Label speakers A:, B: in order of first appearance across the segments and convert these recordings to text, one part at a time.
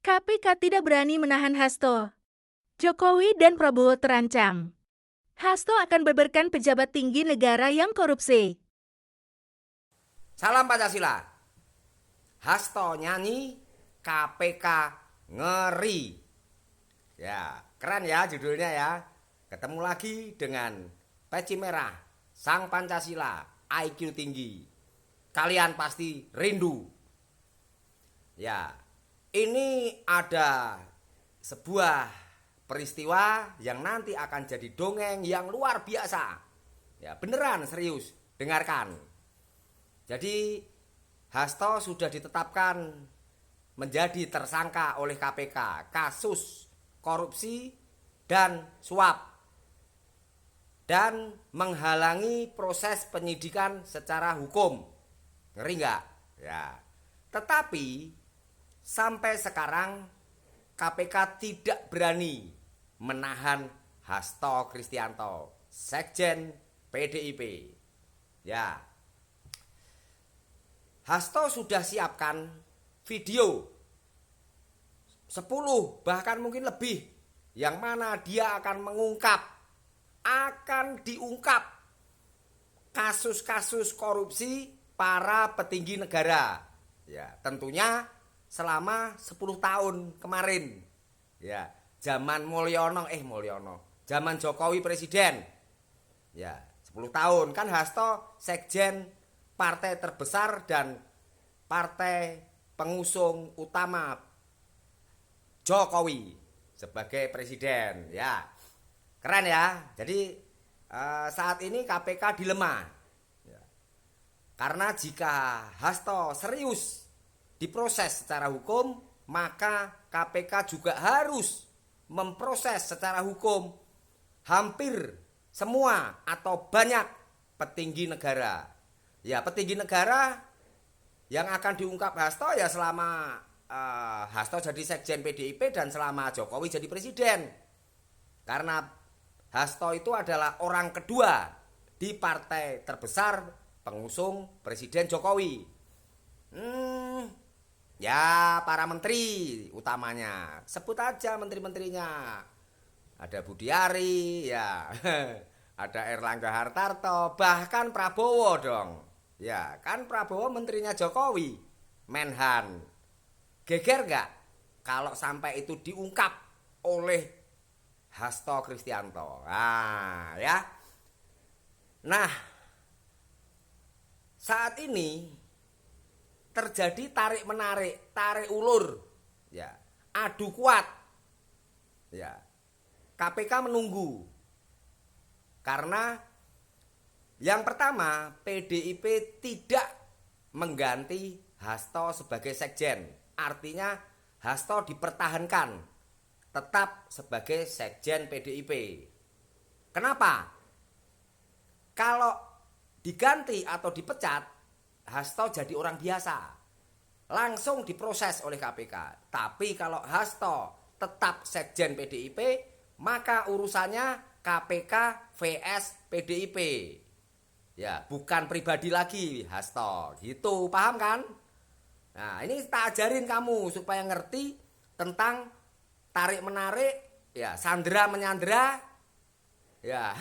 A: KPK tidak berani menahan Hasto. Jokowi dan Prabowo terancam. Hasto akan beberkan pejabat tinggi negara yang korupsi.
B: Salam Pancasila. Hasto nyanyi, KPK ngeri. Ya, keren ya judulnya ya. Ketemu lagi dengan peci merah, Sang Pancasila, IQ tinggi. Kalian pasti rindu. Ya, ini ada sebuah peristiwa yang nanti akan jadi dongeng yang luar biasa. Ya, beneran serius, dengarkan. Jadi Hasto sudah ditetapkan menjadi tersangka oleh KPK kasus korupsi dan suap dan menghalangi proses penyidikan secara hukum. Ngeri nggak? Ya. Tetapi sampai sekarang KPK tidak berani menahan Hasto Kristianto, Sekjen PDIP. Ya. Hasto sudah siapkan video 10 bahkan mungkin lebih yang mana dia akan diungkap kasus-kasus korupsi para petinggi negara. Ya, tentunya selama 10 tahun kemarin. Ya, zaman zaman Jokowi presiden. Ya, 10 tahun kan Hasto sekjen partai terbesar dan partai pengusung utama Jokowi sebagai presiden. Ya, keren ya. Jadi saat ini KPK dilema. Ya. Karena jika Hasto serius diproses secara hukum, maka KPK juga harus memproses secara hukum hampir semua atau banyak petinggi negara. Ya, petinggi negara yang akan diungkap Hasto ya selama Hasto jadi sekjen PDIP dan selama Jokowi jadi presiden. Karena Hasto itu adalah orang kedua di partai terbesar pengusung Presiden Jokowi. Ya, para menteri utamanya. Sebut aja menteri-menterinya. Ada Budiari, ya. Ada Erlangga Hartarto, bahkan Prabowo dong. Ya, kan Prabowo menterinya Jokowi, Menhan. Geger gak kalau sampai itu diungkap oleh Hasto Kristianto? Nah, ya. Nah, saat ini terjadi tarik-menarik, tarik ulur. Ya, adu kuat. Ya. KPK menunggu. Karena yang pertama, PDIP tidak mengganti Hasto sebagai sekjen. Artinya Hasto dipertahankan tetap sebagai sekjen PDIP. Kenapa? Kalau diganti atau dipecat, Hasto jadi orang biasa. Langsung diproses oleh KPK. Tapi kalau Hasto tetap sekjen PDIP, maka urusannya KPK vs PDIP. Ya, bukan pribadi lagi Hasto. Gitu, paham kan? Nah, ini tak ajarin kamu supaya ngerti tentang tarik menarik, ya, sandera menyandera, ya,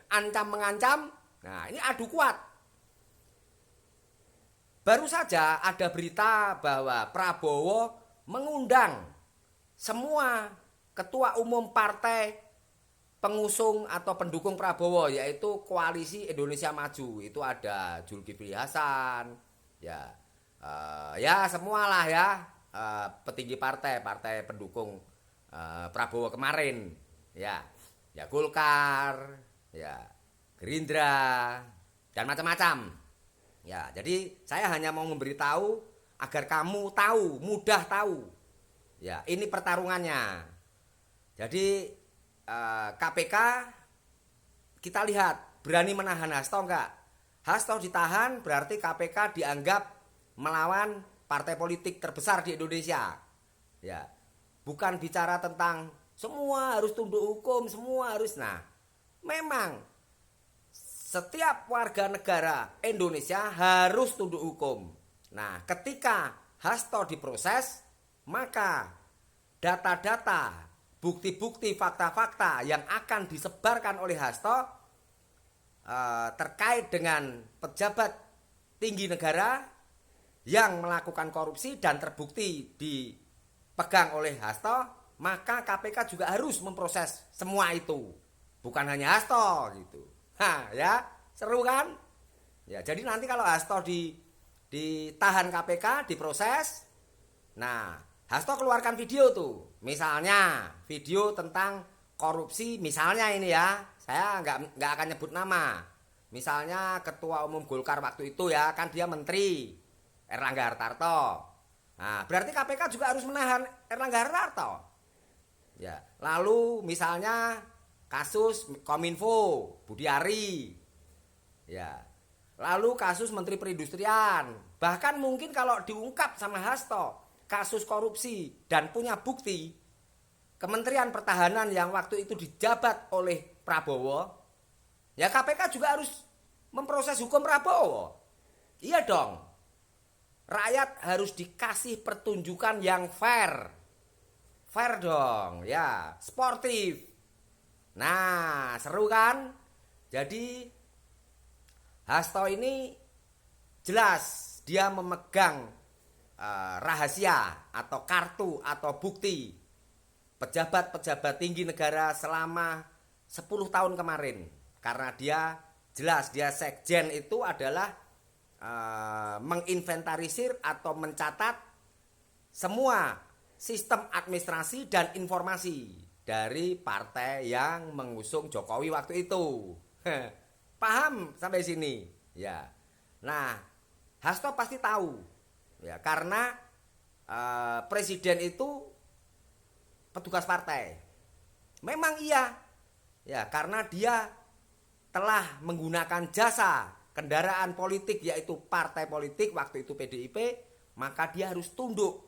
B: ancam mengancam. Nah, ini adu kuat. Baru saja ada berita bahwa Prabowo mengundang semua ketua umum partai pengusung atau pendukung Prabowo, yaitu Koalisi Indonesia Maju. Itu ada Zulkifli Hasan, ya, ya semualah ya, petinggi partai pendukung Prabowo kemarin, ya, ya Golkar, ya Gerindra dan macam-macam. Ya, jadi saya hanya mau memberitahu agar kamu tahu, mudah tahu. Ya, ini pertarungannya. Jadi KPK kita lihat berani menahan Hasto enggak? Hasto ditahan berarti KPK dianggap melawan partai politik terbesar di Indonesia. Ya, bukan bicara tentang semua harus tunduk hukum, semua harus. Nah, memang setiap warga negara Indonesia harus tunduk hukum. Nah, ketika Hasto diproses, maka data-data, bukti-bukti, fakta-fakta yang akan disebarkan oleh Hasto terkait dengan pejabat tinggi negara yang melakukan korupsi dan terbukti dipegang oleh Hasto, maka KPK juga harus memproses semua itu. Bukan hanya Hasto gitu. Ya, seru kan? Ya, jadi nanti kalau Hasto ditahan KPK, diproses. Nah, Hasto keluarkan video tuh. Misalnya video tentang korupsi, misalnya ini ya. Saya nggak akan nyebut nama. Misalnya Ketua Umum Golkar waktu itu ya, kan dia Menteri Erlangga Hartarto. Nah, berarti KPK juga harus menahan Erlangga Hartarto. Ya, lalu misalnya kasus Kominfo, Budiari. Ya. Lalu kasus Menteri Perindustrian. Bahkan mungkin kalau diungkap sama Hasto kasus korupsi dan punya bukti Kementerian Pertahanan yang waktu itu dijabat oleh Prabowo, ya KPK juga harus memproses hukum Prabowo. Iya dong. Rakyat harus dikasih pertunjukan yang fair. Fair dong, ya, sportif. Nah, seru kan? Jadi Hasto ini jelas dia memegang rahasia atau kartu atau bukti pejabat-pejabat tinggi negara selama 10 tahun kemarin. Karena dia jelas dia sekjen itu adalah menginventarisir atau mencatat semua sistem administrasi dan informasi dari partai yang mengusung Jokowi waktu itu. Paham sampai sini? Ya. Nah, Hasto pasti tahu. Ya, karena presiden itu petugas partai. Memang iya. Ya, karena dia telah menggunakan jasa kendaraan politik yaitu partai politik waktu itu PDIP, maka dia harus tunduk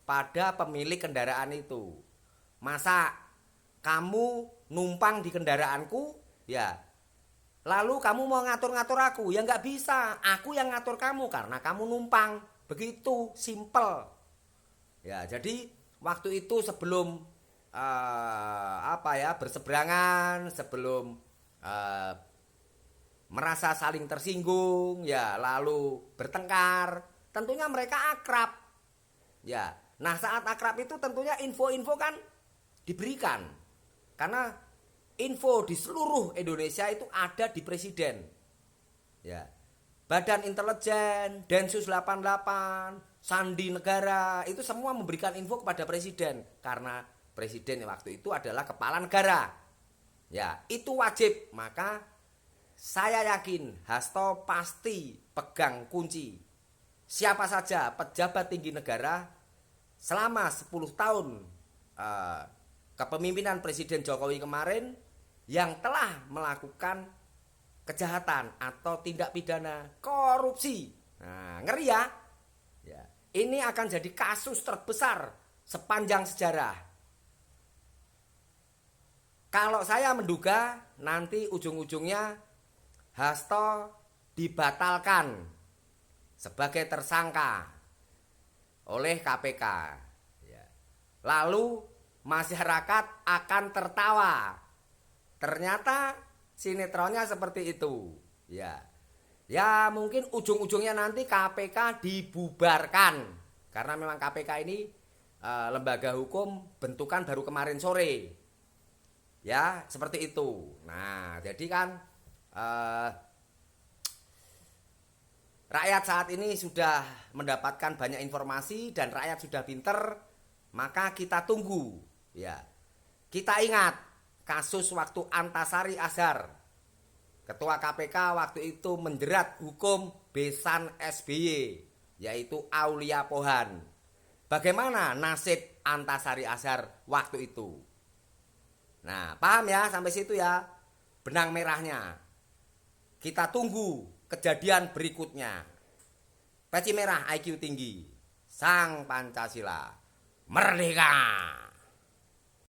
B: pada pemilik kendaraan itu. Masa kamu numpang di kendaraanku, ya, lalu kamu mau ngatur-ngatur aku? Ya nggak bisa, aku yang ngatur kamu karena kamu numpang. Begitu, simple. Ya, jadi waktu itu sebelum berseberangan, sebelum merasa saling tersinggung, ya, lalu bertengkar, tentunya mereka akrab. Ya, nah saat akrab itu tentunya info-info kan diberikan. Karena info di seluruh Indonesia itu ada di presiden. Ya. Badan Intelijen, Densus 88, Sandi Negara, itu semua memberikan info kepada presiden karena presiden waktu itu adalah kepala negara. Ya, itu wajib. Maka saya yakin Hasto pasti pegang kunci. Siapa saja pejabat tinggi negara selama 10 tahun kepemimpinan Presiden Jokowi kemarin yang telah melakukan kejahatan atau tindak pidana korupsi. Nah, ngeri ya. Ya. Ini akan jadi kasus terbesar sepanjang sejarah. Kalau saya menduga nanti ujung-ujungnya Hasto dibatalkan sebagai tersangka oleh KPK. Ya. Lalu masyarakat akan tertawa. Ternyata sinetronnya seperti itu. Ya. Ya, mungkin ujung-ujungnya nanti KPK dibubarkan. Karena memang KPK ini lembaga hukum bentukan baru kemarin sore. Ya, seperti itu. Nah, jadi kan rakyat saat ini sudah mendapatkan banyak informasi dan rakyat sudah pinter, maka kita tunggu. Ya, kita ingat kasus waktu Antasari Azhar, Ketua KPK waktu itu menjerat hukum besan SBY, yaitu Aulia Pohan. Bagaimana nasib Antasari Azhar waktu itu? Nah, paham ya sampai situ ya, benang merahnya. Kita tunggu kejadian berikutnya. Peci merah IQ tinggi, Sang Pancasila, merdeka!